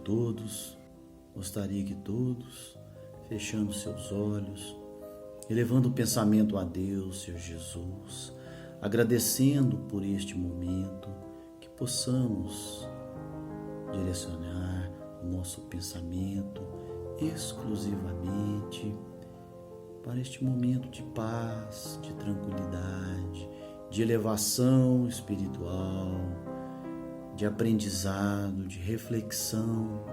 todos. Gostaria que todos, fechando seus olhos, elevando o pensamento a Deus, Senhor Jesus, agradecendo por este momento, que possamos direcionar o nosso pensamento exclusivamente para este momento de paz, de tranquilidade, de elevação espiritual, de aprendizado, de reflexão,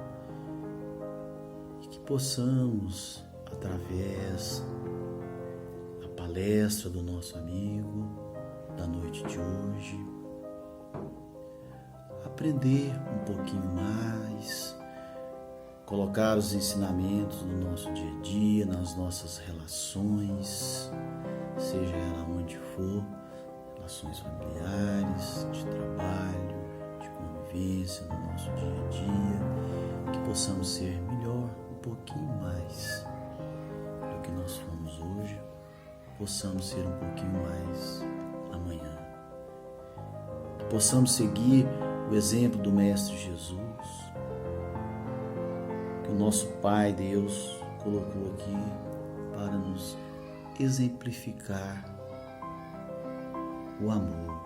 e que possamos, através da palestra do nosso amigo da noite de hoje, aprender um pouquinho mais, colocar os ensinamentos do nosso dia a dia, nas nossas relações, seja ela onde for, relações familiares, de trabalho, de convivência no nosso dia a dia, que possamos ser melhor, um pouquinho mais do que nós fomos hoje, possamos ser um pouquinho mais amanhã, que possamos seguir o exemplo do Mestre Jesus, que o nosso Pai Deus colocou aqui para nos exemplificar o amor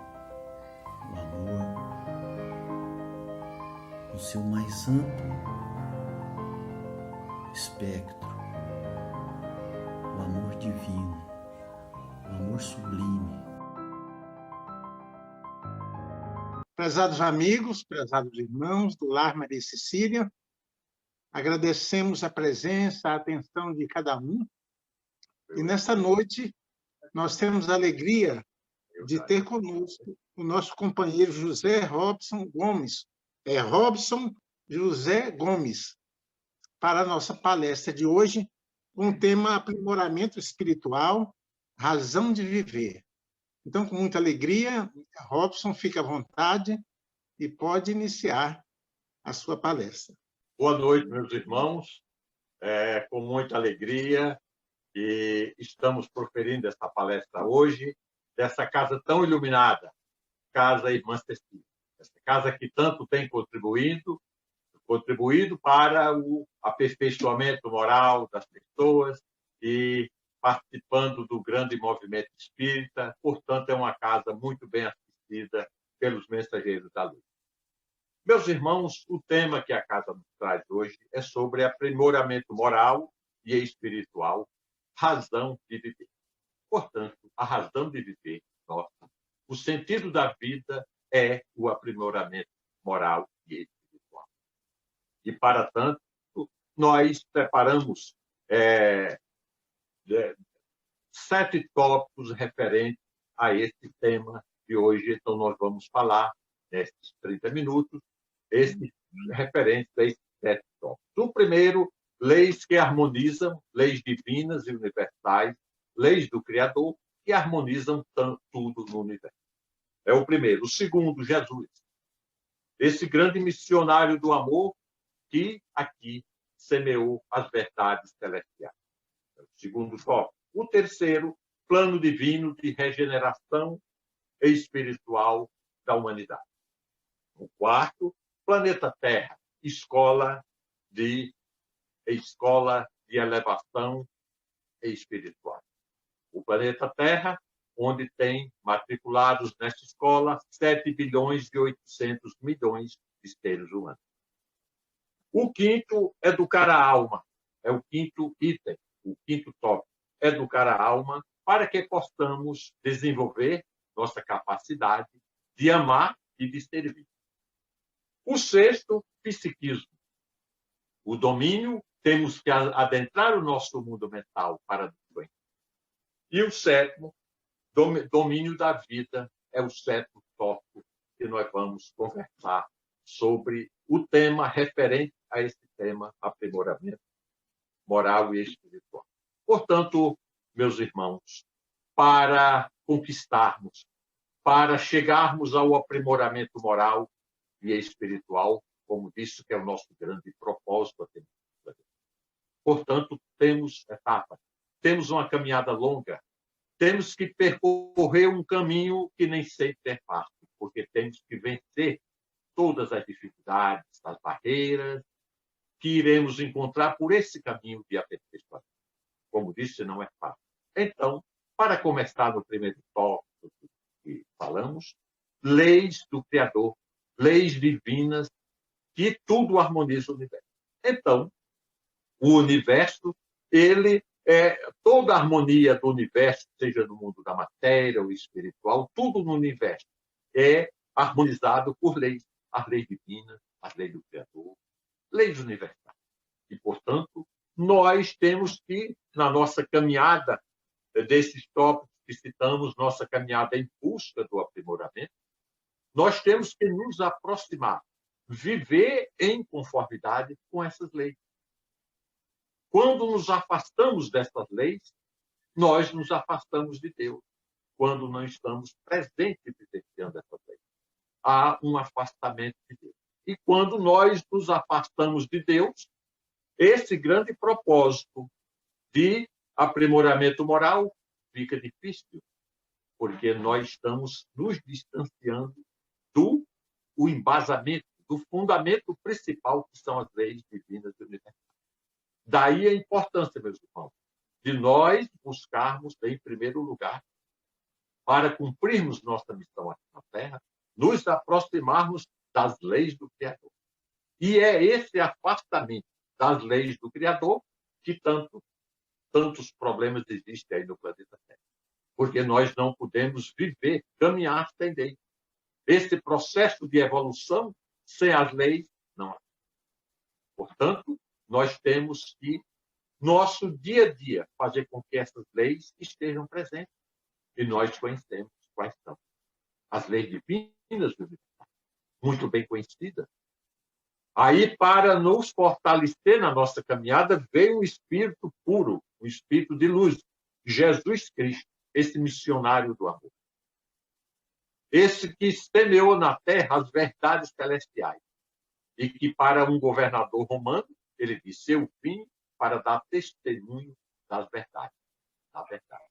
no seu mais amplo espectro, o amor divino, o amor sublime. Prezados amigos, prezados irmãos do Lar Maria Cecília, agradecemos a presença, a atenção de cada um. E nesta noite nós temos a alegria de ter conosco o nosso companheiro José Robson Gomes, Robson José Gomes, para a nossa palestra de hoje, com o tema Aprimoramento Espiritual, Razão de Viver. Então, com muita alegria, Robson, fique à vontade e pode iniciar a sua palestra. Boa noite, meus irmãos. Com muita alegria que estamos proferindo esta palestra hoje, dessa casa tão iluminada, Casa Irmã Cecília. Essa casa que tanto tem contribuído para o aperfeiçoamento moral das pessoas e participando do grande movimento espírita. Portanto, é uma casa muito bem assistida pelos mensageiros da luz. Meus irmãos, o tema que a casa nos traz hoje é sobre aprimoramento moral e espiritual, razão de viver. Portanto, a razão de viver nossa, o sentido da vida é o aprimoramento moral e espiritual. E, para tanto, nós preparamos 7 tópicos referentes a esse tema de hoje. Então, nós vamos falar, nesses 30 minutos, referentes a esses 7 tópicos. O primeiro, leis que harmonizam, leis divinas e universais, leis do Criador, que harmonizam tudo no universo. É o primeiro. O segundo, Jesus. Esse grande missionário do amor que aqui semeou as verdades celestiais. É o segundo tópico. O terceiro, plano divino de regeneração espiritual da humanidade. O quarto, planeta Terra, escola de elevação espiritual. O planeta Terra, onde tem matriculados nessa escola 7 bilhões e 800 milhões de seres humanos. O quinto, educar a alma. É o quinto item, o quinto tópico. Educar a alma para que possamos desenvolver nossa capacidade de amar e de servir. O sexto, psiquismo. O domínio, temos que adentrar o nosso mundo mental para doer. E o sétimo, domínio da vida, é o 7º tópico que nós vamos conversar sobre o tema referente a esse tema, aprimoramento moral e espiritual. Portanto, meus irmãos, para conquistarmos, para chegarmos ao aprimoramento moral e espiritual, como disse, que é o nosso grande propósito. Portanto, temos etapas, temos uma caminhada longa, temos que percorrer um caminho que nem sempre é fácil, porque temos que vencer todas as dificuldades, as barreiras que iremos encontrar por esse caminho de aperfeiçoamento. Como disse, não é fácil. Então, para começar no primeiro tópico que falamos, leis do Criador, leis divinas, que tudo harmoniza o universo. Então, o universo, toda a harmonia do universo, seja no mundo da matéria ou espiritual, tudo no universo é harmonizado por leis, as leis divinas, as leis do Criador, leis universais. E, portanto, nós temos que, na nossa caminhada desses tópicos que citamos, nossa caminhada em busca do aprimoramento, nós temos que nos aproximar, viver em conformidade com essas leis. Quando nos afastamos dessas leis, nós nos afastamos de Deus. Quando não estamos presentes vivenciando essas leis, há um afastamento de Deus. E quando nós nos afastamos de Deus, esse grande propósito de aprimoramento moral fica difícil, porque nós estamos nos distanciando do embasamento, do fundamento principal, que são as leis divinas e universais. Daí a importância, meus irmãos, de nós buscarmos, em primeiro lugar, para cumprirmos nossa missão aqui na Terra, nos aproximarmos das leis do Criador. E é esse afastamento das leis do Criador que tantos problemas existem aí no planeta Terra. Porque nós não podemos viver, caminhar sem lei. Esse processo de evolução, sem as leis, não há. Portanto, nós temos que, nosso dia a dia, fazer com que essas leis estejam presentes. E nós conhecemos quais são. As leis divinas, muito bem conhecidas. Aí, para nos fortalecer na nossa caminhada, veio um espírito puro, um espírito de luz, Jesus Cristo, esse missionário do amor. Esse que semeou na terra as verdades celestiais. E que, para um governador romano, ele disse: eu vim para dar testemunho das verdades. Da verdade.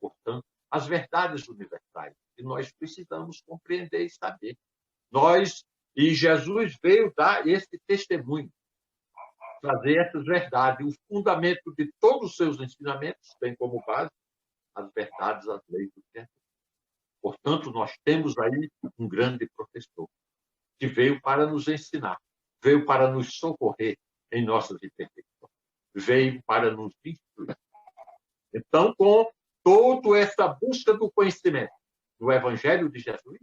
Portanto, as verdades universais, que nós precisamos compreender e saber. E Jesus veio dar esse testemunho, trazer essas verdades, o fundamento de todos os seus ensinamentos, tem como base as verdades, as leis do Criador. Portanto, nós temos aí um grande professor, que veio para nos ensinar, veio para nos socorrer em nossas imperfeições, veio para nos instruir. Então, com toda essa busca do conhecimento do Evangelho de Jesus,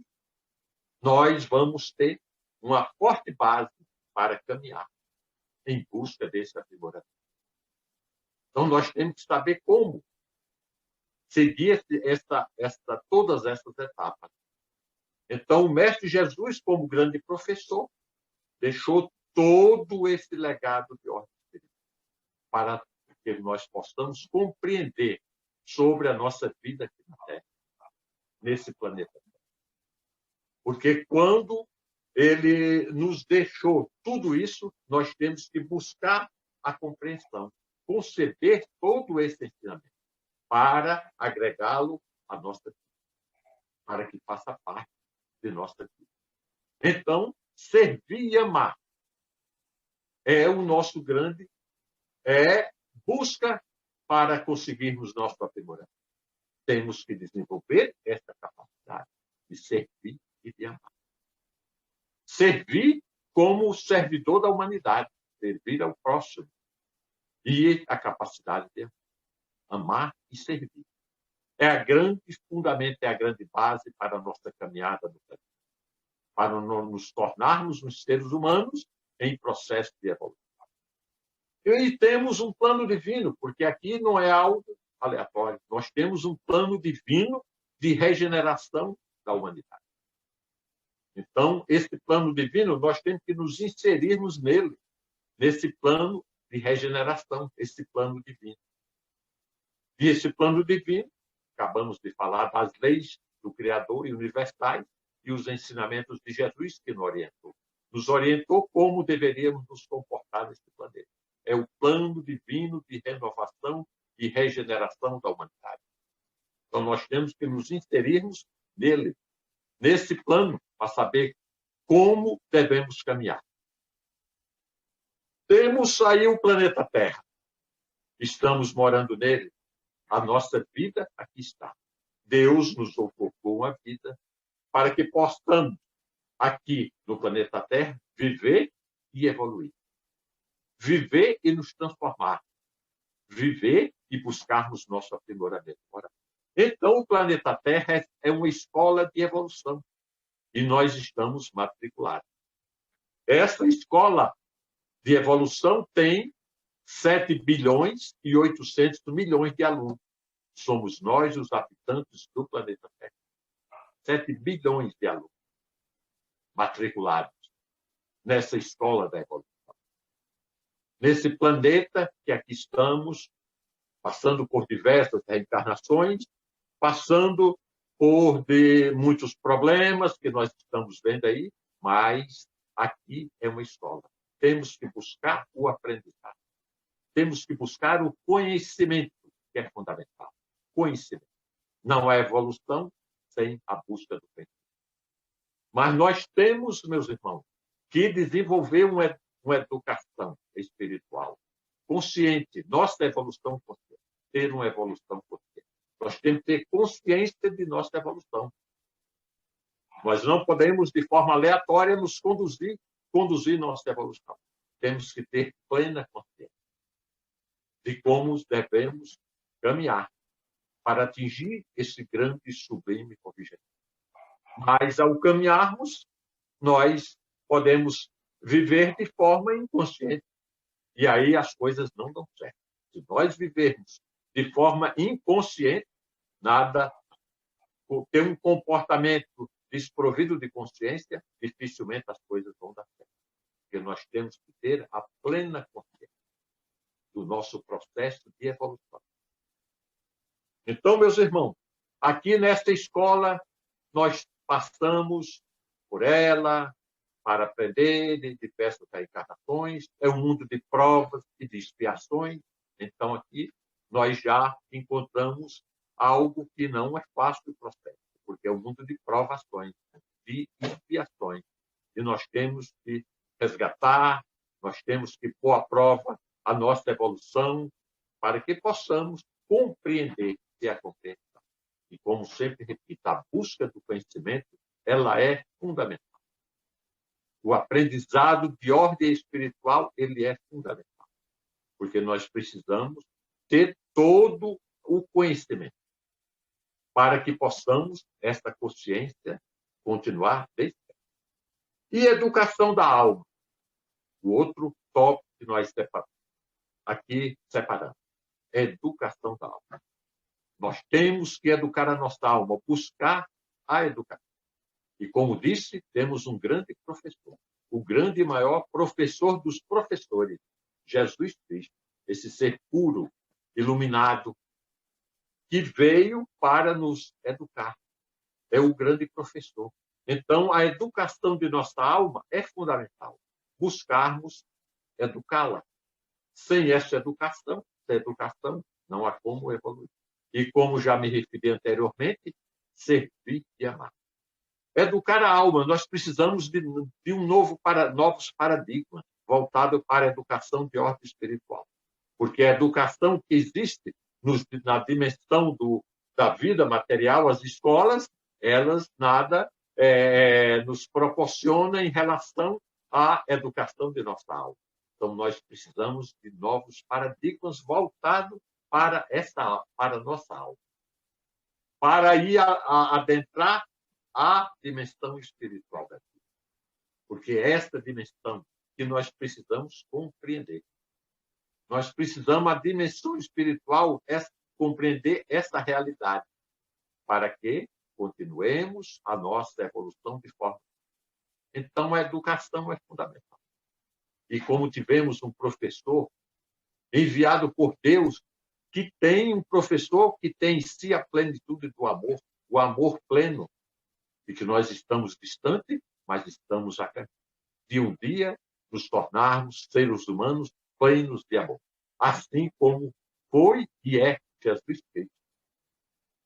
nós vamos ter uma forte base para caminhar em busca desse aprimoramento. Então, nós temos que saber como seguir todas essas etapas. Então, o Mestre Jesus, como grande professor, deixou todo esse legado de ordem espiritual para que nós possamos compreender sobre a nossa vida aqui na Terra, nesse planeta. Porque quando ele nos deixou tudo isso, nós temos que buscar a compreensão, conceber todo esse ensinamento para agregá-lo à nossa vida, para que faça parte de nossa vida. Então, servir e amar é o nosso grande busca para conseguirmos nosso aprimoramento. Temos que desenvolver essa capacidade de servir e de amar. Servir como servidor da humanidade, servir ao próximo. E a capacidade de amar e servir. É a grande fundamento, é a grande base para a nossa caminhada no planeta. Para nos tornarmos uns seres humanos em processo de evolução. E temos um plano divino, porque aqui não é algo aleatório. Nós temos um plano divino de regeneração da humanidade. Então, esse plano divino, nós temos que nos inserirmos nele, nesse plano de regeneração, esse plano divino. E esse plano divino, acabamos de falar das leis do Criador e universais e os ensinamentos de Jesus que nos orientou como deveríamos nos comportar nesse planeta. É o plano divino de renovação e regeneração da humanidade. Então, nós temos que nos inserirmos nele, nesse plano, para saber como devemos caminhar. Temos aí o planeta Terra. Estamos morando nele. A nossa vida aqui está. Deus nos ocupou uma vida para que possamos, aqui no planeta Terra, viver e evoluir. Viver e nos transformar. Viver e buscarmos nosso aprimoramento. Então, o planeta Terra é uma escola de evolução. E nós estamos matriculados. Essa escola de evolução tem 7 bilhões e 800 milhões de alunos. Somos nós, os habitantes do planeta Terra. 7 bilhões de alunos matriculados nessa escola da evolução. Nesse planeta que aqui estamos, passando por diversas reencarnações, passando por muitos problemas que nós estamos vendo aí, mas aqui é uma escola. Temos que buscar o aprendizado. Temos que buscar o conhecimento, que é fundamental. Conhecimento. Não há evolução sem a busca do conhecimento. Mas nós temos, meus irmãos, que desenvolver uma educação espiritual consciente. Nossa evolução consciente. Ter uma evolução consciente. Nós temos que ter consciência de nossa evolução. Nós não podemos, de forma aleatória, nos conduzir nossa evolução. Temos que ter plena consciência de como devemos caminhar para atingir esse grande e sublime objetivo. Mas, ao caminharmos, nós podemos viver de forma inconsciente. E aí as coisas não dão certo. Se nós vivermos de forma inconsciente, ter um comportamento desprovido de consciência, dificilmente as coisas vão dar certo. Porque nós temos que ter a plena consciência do nosso processo de evolução. Então, meus irmãos, aqui nesta escola, nós passamos por ela para aprender de diversas reencarnações. É um mundo de provas e de expiações. Então, aqui, nós já encontramos algo que não é fácil o processo, porque é um mundo de provações, de expiações. E nós temos que resgatar, nós temos que pôr à prova a nossa evolução para que possamos compreender e a compreensão. E, como sempre repito, a busca do conhecimento, ela é fundamental. O aprendizado de ordem espiritual, ele é fundamental, porque nós precisamos ter todo o conhecimento para que possamos, esta consciência, continuar desperta. E educação da alma, o outro tópico que nós separamos, é educação da alma. Nós temos que educar a nossa alma, buscar a educação. E, como disse, temos um grande professor, o grande e maior professor dos professores, Jesus Cristo, esse ser puro, iluminado, que veio para nos educar. É o grande professor. Então, a educação de nossa alma é fundamental. Buscarmos educá-la. Sem essa educação, não há como evoluir. E, como já me referi anteriormente, servir e amar. Educar a alma, nós precisamos de novos paradigmas voltados para a educação de ordem espiritual. Porque a educação que existe na dimensão da vida material, as escolas, elas nada nos proporcionam em relação à educação de nossa alma. Então, nós precisamos de novos paradigmas voltados para a nossa alma. Para ir adentrar a dimensão espiritual da vida. Porque é esta dimensão que nós precisamos compreender. Nós precisamos, a dimensão espiritual, compreender essa realidade, para que continuemos a nossa evolução de forma. Então, a educação é fundamental. E como tivemos um professor enviado por Deus, que tem um professor que tem em si a plenitude do amor, o amor pleno, e que nós estamos distantes, mas estamos a caminho de um dia nos tornarmos seres humanos plenos de amor, assim como foi e é Jesus Cristo.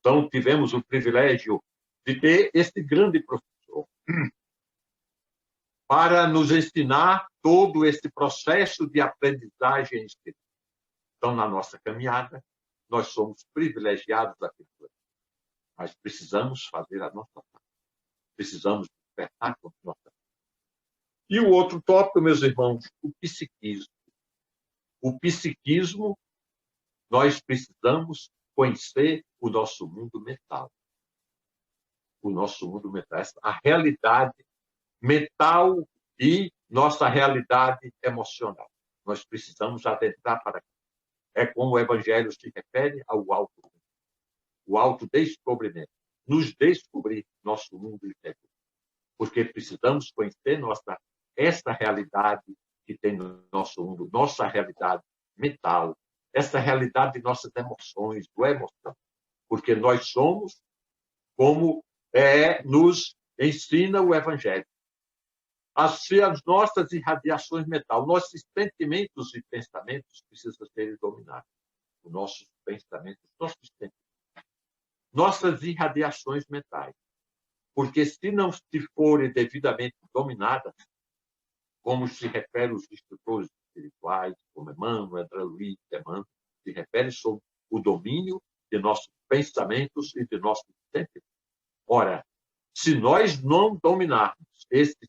Então, tivemos o privilégio de ter esse grande professor para nos ensinar todo esse processo de aprendizagem espiritual. Então, na nossa caminhada, nós somos privilegiados daquilo, mas precisamos fazer a nossa parte. Precisamos despertar com a nossa parte. E o outro tópico, meus irmãos, o psiquismo. O psiquismo, nós precisamos conhecer o nosso mundo mental. O nosso mundo mental, a realidade mental e nossa realidade emocional. Nós precisamos adentrar para aqui. É como o Evangelho se refere ao o autodescobrimento. Nos descobrir nosso mundo interior. Porque precisamos conhecer essa realidade que tem no nosso mundo, nossa realidade mental, essa realidade de nossas emoções, do emoção. Porque nós somos como nos ensina o Evangelho. As nossas irradiações mentais, nossos sentimentos e pensamentos precisam ser dominados. Os nossos pensamentos, nossas irradiações mentais. Porque se não forem devidamente dominadas, como se refere os instrutores espirituais, como Emmanuel, André Luiz, Emmanuel, se refere sobre o domínio de nossos pensamentos e de nossos sentimentos. Ora, se nós não dominarmos esses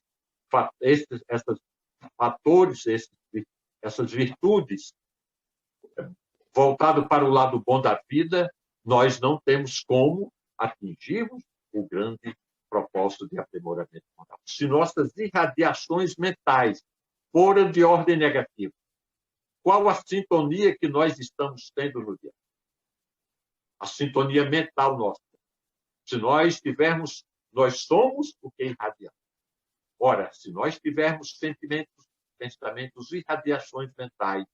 fatores, essas virtudes, voltado para o lado bom da vida, nós não temos como atingirmos o grande propósito de aprimoramento moral. Se nossas irradiações mentais forem de ordem negativa, qual a sintonia que nós estamos tendo no dia? A sintonia mental nossa. Se nós tivermos, nós somos o que irradiamos. Ora, se nós tivermos sentimentos, pensamentos, irradiações mentais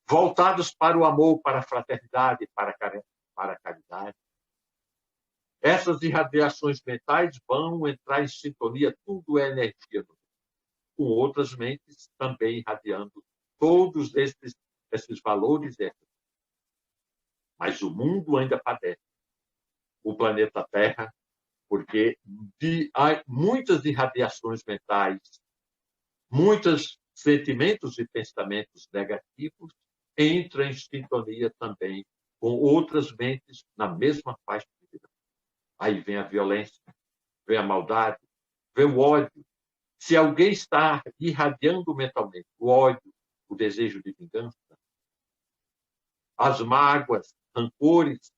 voltados para o amor, para a fraternidade, para a caridade, essas irradiações mentais vão entrar em sintonia, tudo é energia, com outras mentes também irradiando todos esses valores. Mas o mundo ainda padece. O planeta Terra, porque há muitas irradiações mentais, muitos sentimentos e pensamentos negativos entram em sintonia também com outras mentes na mesma faixa de vida. Aí vem a violência, vem a maldade, vem o ódio. Se alguém está irradiando mentalmente o ódio, o desejo de vingança, as mágoas, rancores,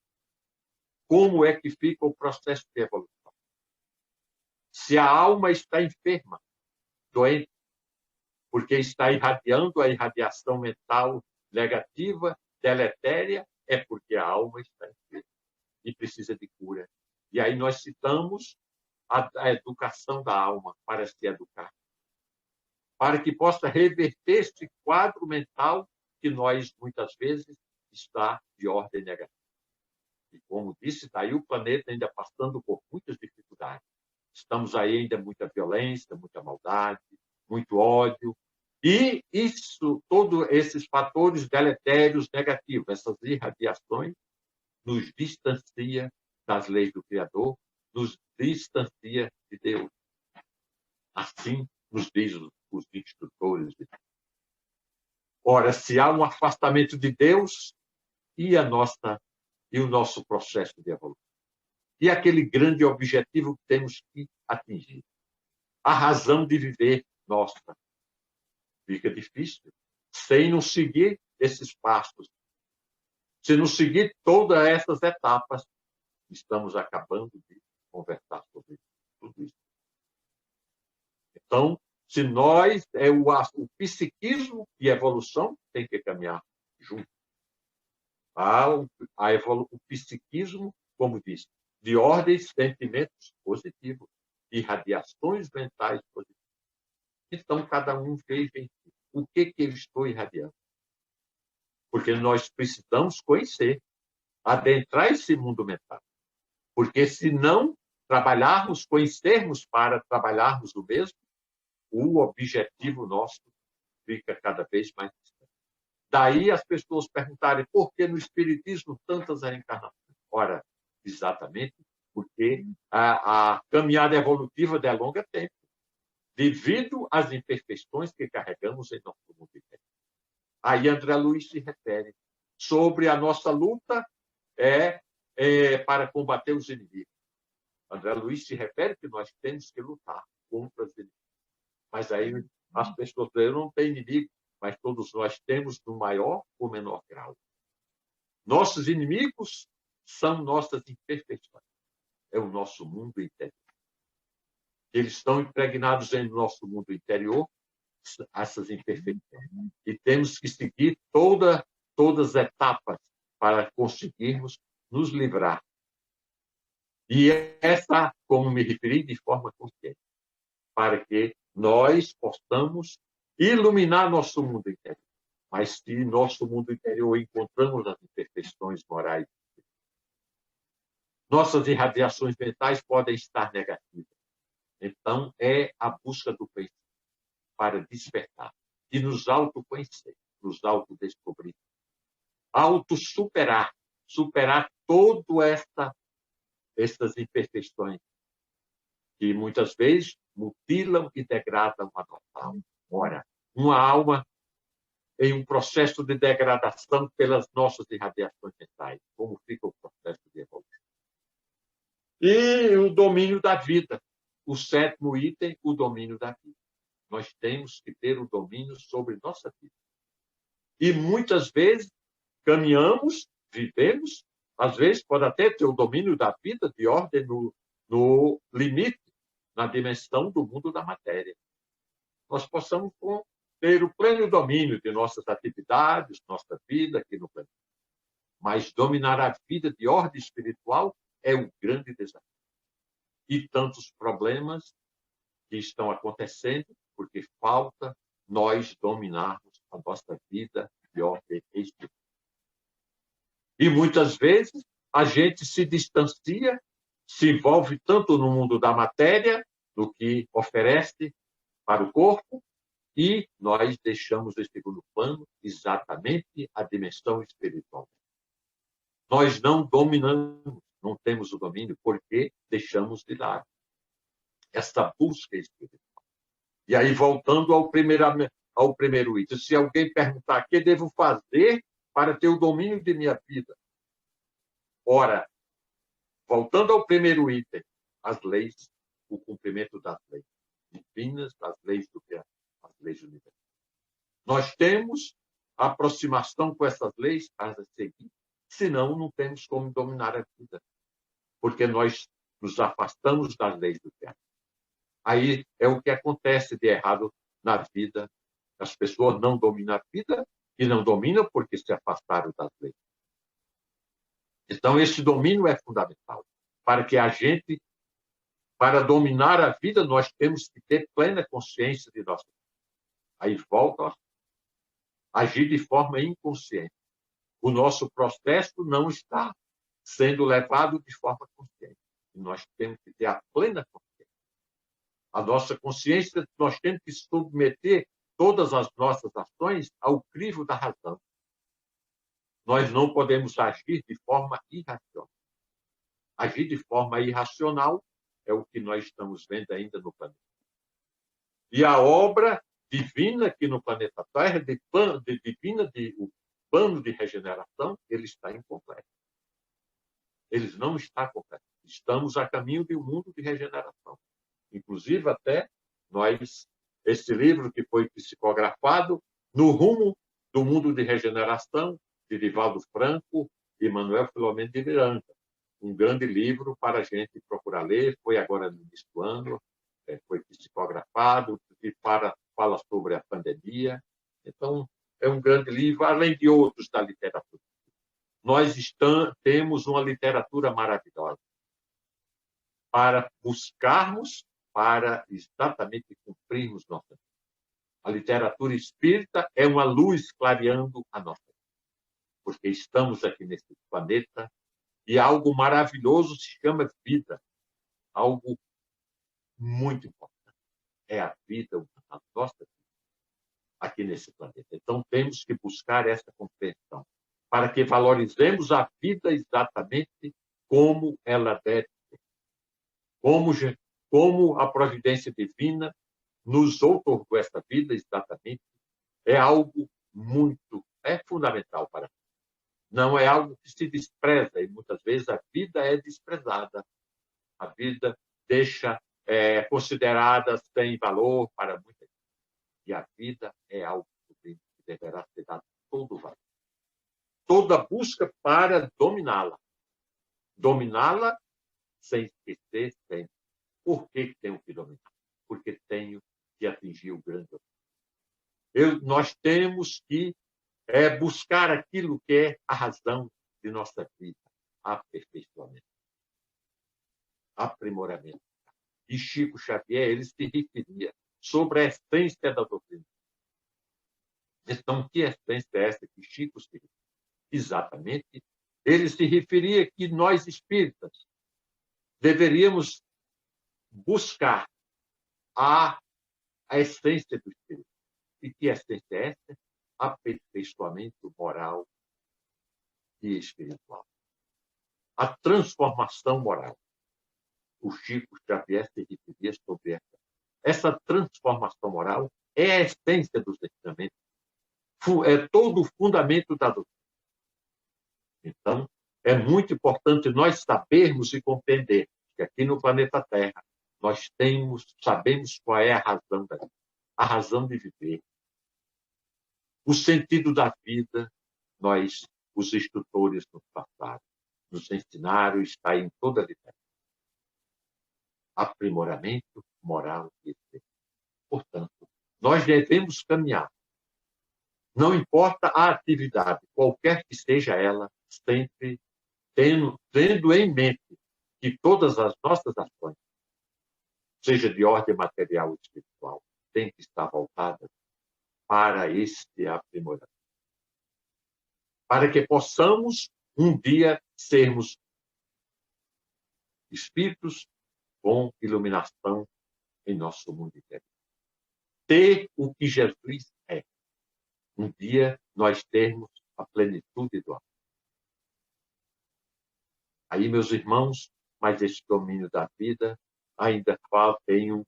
como é que fica o processo de evolução? Se a alma está enferma, doente, porque está irradiando a irradiação mental negativa, deletéria, é porque a alma está enferma e precisa de cura. E aí nós citamos a educação da alma para se educar, para que possa reverter esse quadro mental que nós, muitas vezes, está de ordem negativa. E como disse, daí o planeta ainda passando por muitas dificuldades. Estamos aí ainda muita violência, muita maldade, muito ódio. E isso, todos esses fatores deletérios negativos, essas irradiações, nos distancia das leis do Criador, nos distancia de Deus. Assim nos diz os instrutores. Ora, se há um afastamento de Deus e o nosso processo de evolução. E aquele grande objetivo que temos que atingir. A razão de viver nossa. Fica difícil. Sem não seguir esses passos. Se não seguir todas essas etapas, estamos acabando de conversar sobre tudo isso. Então, se nós, o psiquismo e a evolução tem que caminhar juntos. O psiquismo, como disse, de ordem de sentimentos positivos, irradiações mentais positivas. Então, cada um veja em si o que eu estou irradiando. Porque nós precisamos conhecer, adentrar esse mundo mental. Porque se não trabalharmos, conhecermos para trabalharmos o mesmo, o objetivo nosso fica cada vez mais distante. Daí as pessoas perguntarem por que no Espiritismo tantas reencarnações? Ora, exatamente porque a caminhada evolutiva delonga tempo. devido às imperfeições que carregamos em nosso mundo interior. Aí André Luiz se refere sobre a nossa luta para combater os inimigos. André Luiz se refere que nós temos que lutar contra os inimigos. Mas aí as pessoas dizem, não tem inimigo, mas todos nós temos no maior ou menor grau. Nossos inimigos são nossas imperfeições. É o nosso mundo interior. Eles estão impregnados em nosso mundo interior, essas imperfeições. E temos que seguir todas as etapas para conseguirmos nos livrar. E essa, como me referi, de forma consciente, para que nós possamos iluminar nosso mundo interior. Mas se nosso mundo interior encontramos as imperfeições morais, nossas irradiações mentais podem estar negativas. Então, é a busca do conhecimento para despertar e nos autoconhecer, nos autodescobrir, autossuperar, superar todas essas imperfeições que muitas vezes mutilam e degradam a nossa alma. Ora, uma alma em um processo de degradação pelas nossas irradiações mentais. Como fica o processo de evolução? E o domínio da vida. O 7º item, o domínio da vida. Nós temos que ter o domínio sobre nossa vida. E muitas vezes caminhamos, vivemos, às vezes pode até ter o domínio da vida de ordem no limite, na dimensão do mundo da matéria. Nós possamos ter o pleno domínio de nossas atividades, nossa vida aqui no planeta. Mas dominar a vida de ordem espiritual é um grande desafio. E tantos problemas que estão acontecendo porque falta nós dominarmos a nossa vida de ordem espiritual. E muitas vezes a gente se distancia, se envolve tanto no mundo da matéria, no que oferece para o corpo, e nós deixamos em segundo plano exatamente a dimensão espiritual. Nós não dominamos, não temos o domínio, porque deixamos de lado essa busca espiritual. E aí, voltando ao primeiro item, se alguém perguntar o que devo fazer para ter o domínio de minha vida? Ora, voltando ao primeiro item, as leis, o cumprimento das leis divinas, das leis do Criador, as leis universais. Nós temos a aproximação com essas leis a seguir, senão não temos como dominar a vida, porque nós nos afastamos das leis do Criador. Aí é o que acontece de errado na vida. As pessoas não dominam a vida e não dominam porque se afastaram das leis. Então, esse domínio é fundamental. Para que a gente, para dominar a vida, nós temos que ter plena consciência de nossa vida. Aí volta a agir de forma inconsciente. O nosso processo não está sendo levado de forma consciente. E nós temos que ter a plena consciência. A nossa consciência, nós temos que submeter todas as nossas ações ao crivo da razão. Nós não podemos agir de forma irracional. Agir de forma irracional é o que nós estamos vendo ainda no planeta. E a obra divina aqui no planeta Terra, o plano de regeneração, ele está incompleto. Ele não está completo. Estamos a caminho de um mundo de regeneração. Inclusive, até esse livro que foi psicografado, No Rumo do Mundo de Regeneração, de Divaldo Franco e Manuel Filomeno de Miranda. Um grande livro para a gente procurar ler, foi agora no início do ano, foi psicografado, e fala sobre a pandemia. Então, é um grande livro, além de outros da literatura. Nós temos uma literatura maravilhosa para buscarmos, para exatamente cumprirmos nossa vida. A literatura espírita é uma luz clareando a nossa vida, porque estamos aqui nesse planeta e algo maravilhoso se chama vida, algo muito importante. É a vida, a nossa vida, aqui nesse planeta. Então, temos que buscar essa compreensão, para que valorizemos a vida exatamente como ela deve ser. Como a providência divina nos outorgou esta vida, exatamente, é algo fundamental para nós. Não é algo que se despreza, e muitas vezes a vida é desprezada. A vida é considerada sem valor para muita gente. E a vida é algo que deverá ser dado todo o valor. Toda busca para dominá-la. Dominá-la sem esquecer sempre. Por que tenho que dominar? Porque tenho que atingir o grande objetivo. Nós temos que buscar aquilo que é a razão de nossa vida. Aperfeiçoamento. Aprimoramento. E Chico Xavier, ele se referia sobre a essência da doutrina. Então, que essência é essa que Chico se referia? Exatamente, ele se referia que nós espíritas deveríamos buscar a essência do espírito. E que essência é essa? Aperfeiçoamento moral e espiritual. A transformação moral. O Chico Xavier se referia sobre essa transformação moral é a essência dos ensinamentos, é todo o fundamento da doutrina. Então, é muito importante nós sabermos e compreender que aqui no planeta Terra nós sabemos qual é a razão da vida, a razão de viver, o sentido da vida. Os instrutores nos passaram, nos ensinaram, está em toda a literatura. Aprimoramento moral e espiritual. Portanto, nós devemos caminhar. Não importa a atividade, qualquer que seja ela, sempre tendo em mente que todas as nossas ações, seja de ordem material ou espiritual, têm que estar voltadas para este aprimoramento. Para que possamos, um dia, sermos espíritos com iluminação em nosso mundo interior. Ter o que Jesus é. Um dia nós termos a plenitude do amor. Aí, meus irmãos, mas esse domínio da vida ainda tem um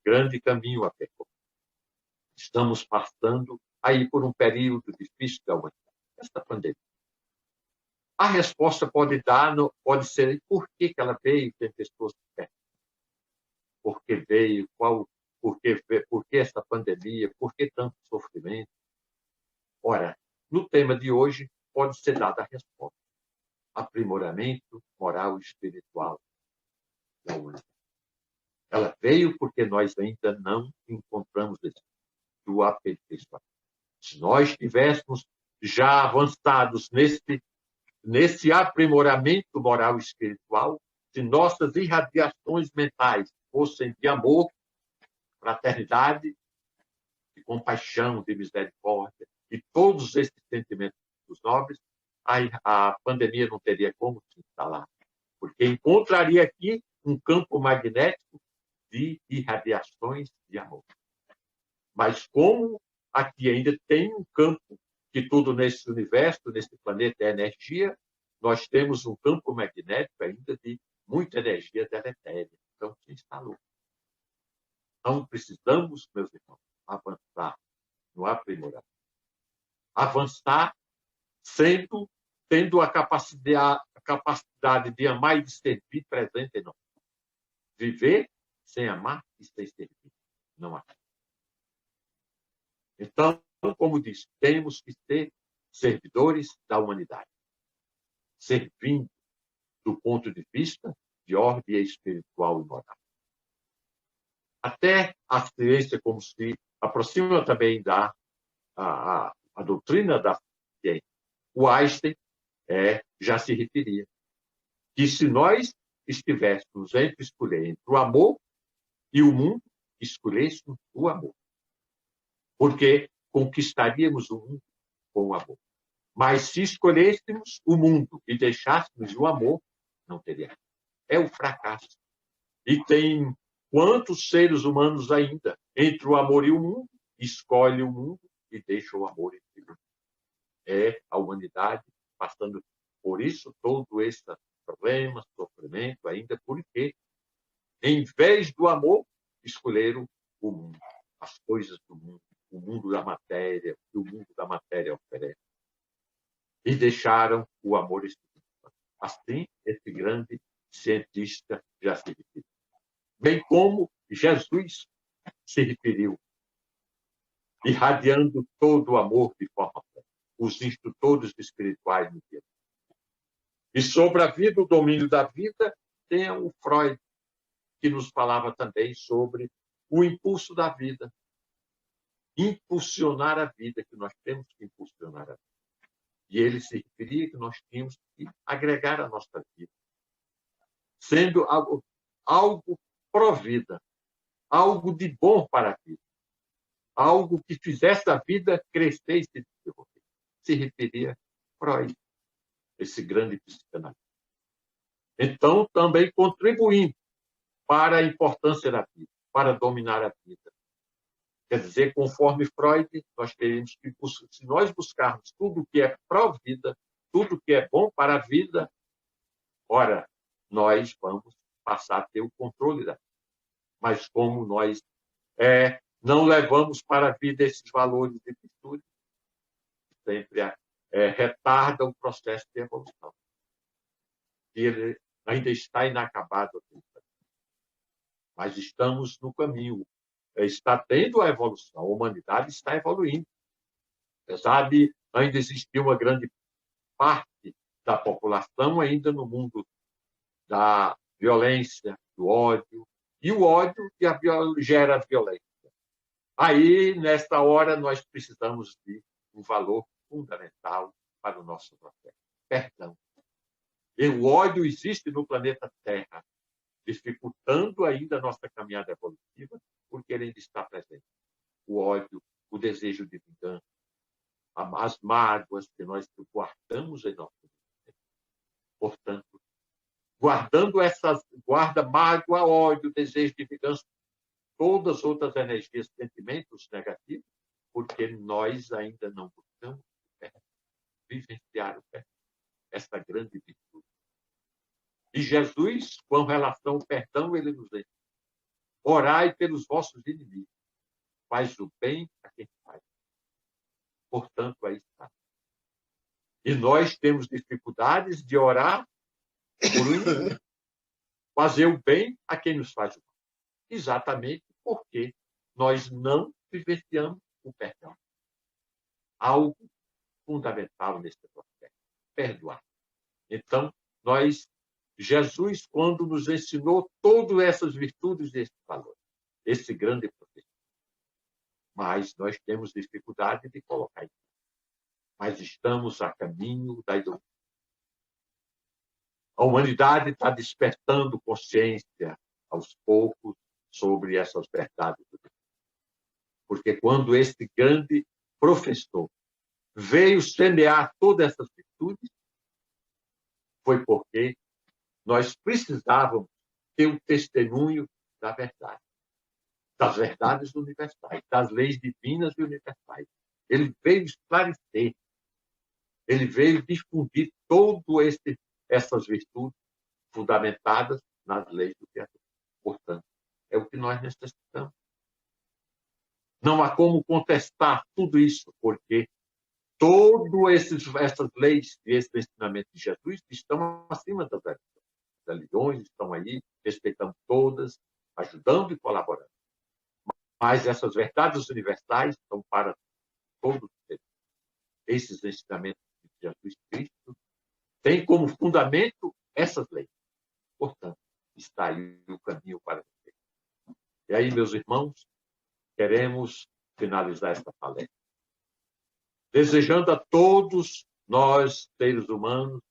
grande caminho a percorrer. Estamos passando aí por um período difícil da humanidade, esta pandemia. A resposta pode ser por que ela veio, tem pessoas que perguntam. Por que veio, por que essa pandemia, por que tanto sofrimento? Ora, no tema de hoje pode ser dada a resposta. Aprimoramento moral e espiritual da humanidade. Ela veio porque nós ainda não encontramos o aperfeiçoamento. Se nós estivéssemos já avançados nesse aprimoramento moral e espiritual, se nossas irradiações mentais fossem de amor, fraternidade, de compaixão, de misericórdia, e todos esses sentimentos nobres, a pandemia não teria como se instalar, porque encontraria aqui um campo magnético de irradiações de amor. Mas como aqui ainda tem um campo, que tudo nesse universo, nesse planeta é energia, nós temos um campo magnético ainda de muita energia deletéria. Então, se instalou. Então, precisamos, meus irmãos, avançar no aprimoramento. Avançar tendo a capacidade de amar e de servir presente em nós. Viver sem amar e sem servir. Não há. Então, como disse, temos que ser servidores da humanidade. Servindo do ponto de vista de ordem espiritual e moral. Até a ciência, como se aproxima também da a doutrina da ciência. O Einstein já se referia que se nós estivéssemos entre escolher entre o amor e o mundo, escolhêssemos o amor. Porque conquistaríamos o mundo com o amor. Mas se escolhêssemos o mundo e deixássemos o amor, não teria. É o fracasso. E tem quantos seres humanos ainda, entre o amor e o mundo, escolhe o mundo e deixa o amor em segundo. É a humanidade passando por isso, todo esse problema, sofrimento, ainda porque, em vez do amor, escolheram o mundo, as coisas do mundo, o mundo da matéria, que o mundo da matéria oferece. E deixaram o amor espiritual. Assim, esse grande cientista já se referiu. Bem como Jesus se referiu, irradiando todo o amor de forma plena, os instrutores espirituais no dia. E sobre a vida, o domínio da vida, tem o Freud, que nos falava também sobre o impulso da vida. Impulsionar a vida, que nós temos que impulsionar a vida. E ele se referia que nós tínhamos que agregar a nossa vida, sendo algo pró-vida, algo de bom para a vida, algo que fizesse a vida crescer e se desenvolver. Se referia a Freud, esse grande psicanalista. Então, também contribuindo para a importância da vida, para dominar a vida. Quer dizer, conforme Freud, nós teremos que, se nós buscarmos tudo que é pró-vida, tudo que é bom para a vida, ora, nós vamos passar a ter o controle da vida. Mas como nós não levamos para a vida esses valores de virtude, sempre retarda o processo de evolução. E ele ainda está inacabado. Mas estamos no caminho. Está tendo a evolução. A humanidade está evoluindo. Apesar de ainda existir uma grande parte da população ainda no mundo da violência, do ódio, e o ódio que gera violência. Aí, nesta hora, nós precisamos de um valor fundamental para o nosso processo: perdão. E o ódio existe no planeta Terra, dificultando ainda a nossa caminhada evolutiva, porque ele ainda está presente. O ódio, o desejo de vingança, as mágoas que nós guardamos em nosso vida. Portanto, guarda mágoa, ódio, desejo de vingança, todas as outras energias, sentimentos negativos, porque nós ainda não buscamos vivenciar o perdão, essa grande virtude. E Jesus, com relação ao perdão, ele nos diz: orai pelos vossos inimigos, faz o bem a quem faz. Portanto, aí está. E nós temos dificuldades de orar por um inimigo, fazer o bem a quem nos faz o mal. Exatamente porque nós não vivenciamos o perdão. Algo fundamental nesse processo: perdoar. Então, Jesus, quando nos ensinou todas essas virtudes e esses valores, esse grande professor. Mas nós temos dificuldade de colocar isso. Mas estamos a caminho da iluminação. A humanidade está despertando consciência aos poucos sobre essas verdades. Porque quando este grande professor veio semear todas essas virtudes, foi porque nós precisávamos ter o testemunho da verdade, das verdades universais, das leis divinas e universais. Ele veio esclarecer, ele veio difundir todas essas virtudes fundamentadas nas leis do Criador. Portanto, é o que nós necessitamos. Não há como contestar tudo isso, porque todas essas leis e esse ensinamento de Jesus estão acima das religiões. As religiões estão aí, respeitando todas, ajudando e colaborando. Mas essas verdades universais são para todos os seres. Esses ensinamentos de Jesus Cristo têm como fundamento essas leis. Portanto, está aí o caminho para você. E aí, meus irmãos, queremos finalizar esta palestra desejando a todos nós, seres humanos,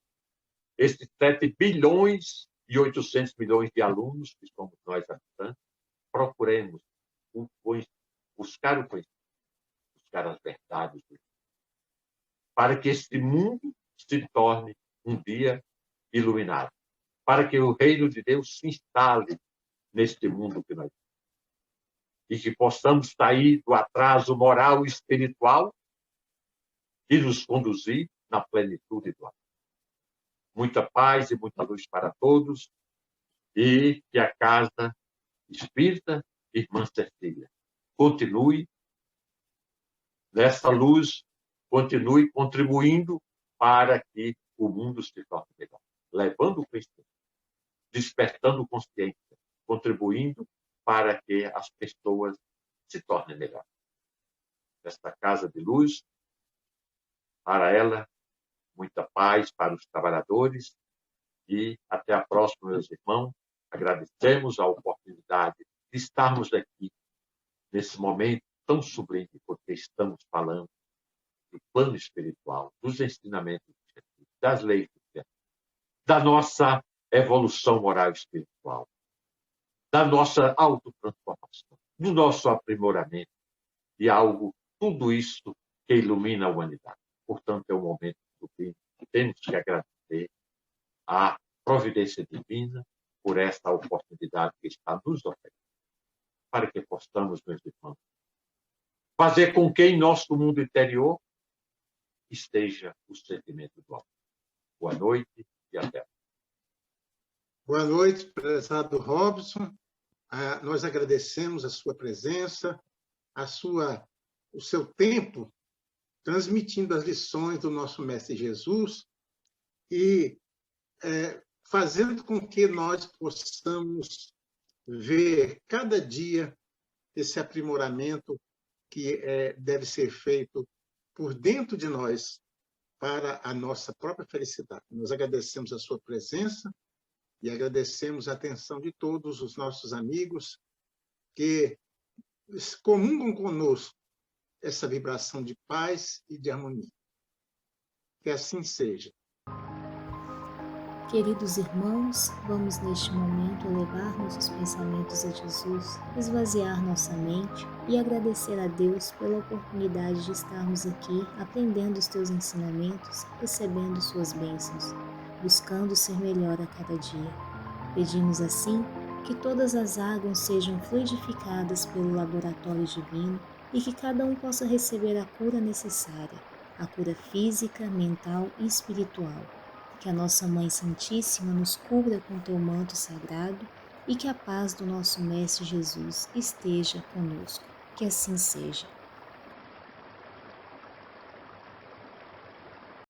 esses 7 bilhões e 800 milhões de alunos, que somos nós habitantes, procuremos buscar o conhecimento, buscar as verdades, para que este mundo se torne um dia iluminado, para que o reino de Deus se instale neste mundo que nós temos. E que possamos sair do atraso moral e espiritual e nos conduzir na plenitude do amor. Muita paz e muita luz para todos, e que a Casa Espírita Irmã Cecília continue nessa luz, continue contribuindo para que o mundo se torne melhor, levando o conhecimento, despertando consciência, contribuindo para que as pessoas se tornem melhores. Esta casa de luz, para ela, muita paz para os trabalhadores e até a próxima, meus irmãos. Agradecemos a oportunidade de estarmos aqui nesse momento tão sublime, porque estamos falando do plano espiritual, dos ensinamentos de Jesus, das leis do céu, da nossa evolução moral e espiritual, da nossa autotransformação, do nosso aprimoramento, de algo, tudo isso que ilumina a humanidade. Portanto, é um momento sublime que temos que agradecer à providência divina por esta oportunidade que está nos oferecendo, para que possamos, meus irmãos, fazer com que em nosso mundo interior esteja o sentimento do amor. Boa noite e até. Boa noite, prezado Robson. Nós agradecemos a sua presença, o seu tempo, transmitindo as lições do nosso Mestre Jesus e fazendo com que nós possamos ver cada dia esse aprimoramento que deve ser feito por dentro de nós para a nossa própria felicidade. Nós agradecemos a sua presença e agradecemos a atenção de todos os nossos amigos que comungam conosco essa vibração de paz e de harmonia. Que assim seja. Queridos irmãos, vamos neste momento elevar nossos pensamentos a Jesus, esvaziar nossa mente e agradecer a Deus pela oportunidade de estarmos aqui aprendendo os teus ensinamentos, recebendo suas bênçãos, buscando ser melhor a cada dia. Pedimos assim que todas as águas sejam fluidificadas pelo laboratório divino e que cada um possa receber a cura necessária, a cura física, mental e espiritual. Que a nossa Mãe Santíssima nos cubra com teu manto sagrado e que a paz do nosso Mestre Jesus esteja conosco. Que assim seja.